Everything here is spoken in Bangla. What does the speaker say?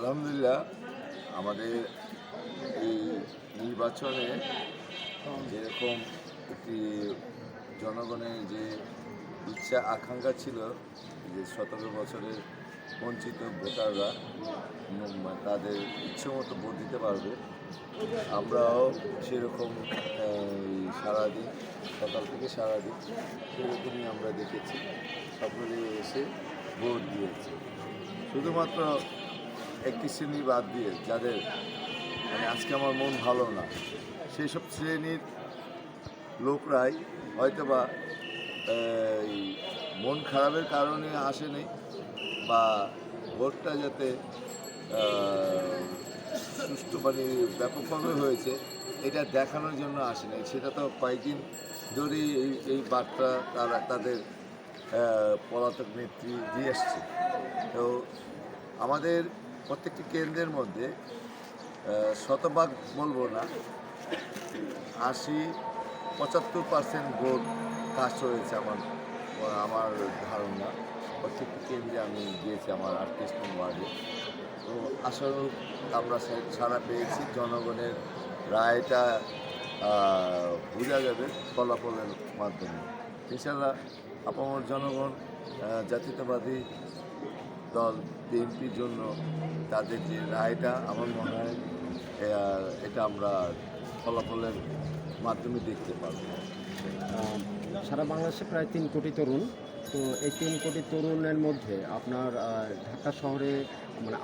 আলহামদুলিল্লাহ আমাদের এই নির্বাচনে যেরকম একটি জনগণের যে ইচ্ছা আকাঙ্ক্ষা ছিল যে 17 বছরের বঞ্চিত ভোটাররা তাদের ইচ্ছে মতো ভোট দিতে পারবে, আমরাও সেরকম সারাদিন সকাল থেকে সারাদিন সেরকমই আমরা দেখেছি। সকলে এসে ভোট দিয়েছে। শুধুমাত্র একটি শ্রেণী বাদ দিয়ে যাদের আজকে আমার মন ভালো না, সেই সব শ্রেণীর লোকরাই হয়তোবা এই মন খারাপের কারণে আসেনি বা ভোটটা যাতে সুষ্ঠু ব্যাপকভাবে হয়েছে এটা দেখানোর জন্য আসেনি। সেটা তো কয়েকদিন ধরেই এই বার্তা তারা তাদের পলাতক নেত্রী দিয়ে আসছে। তো আমাদের প্রত্যেকটি কেন্দ্রের মধ্যে শতভাগ বলবো না, 80-75% ভোট কাস্ট হয়েছে আমার ধারণা। প্রত্যেকটি কেন্দ্রে আমি গিয়েছি আমার 38 নং ওয়ার্ডে। তো আসলে আমরা সাড়া পেয়েছি। জনগণের রায়টা বোঝা যাবে ফলাফলের মাধ্যমে। ইনশাআল্লাহ আপামর জনগণ জাতীয়তাবাদী দল বিএনপির জন্য তাদের যে রায়টা আমার মনে হয় এটা আমরা ফলাফলের মাধ্যমে দেখতে পারব। সারা বাংলাদেশে প্রায় 3 কোটি তরুণ। তো এই 3 কোটি তরুণের মধ্যে আপনার ঢাকা শহরে আপনার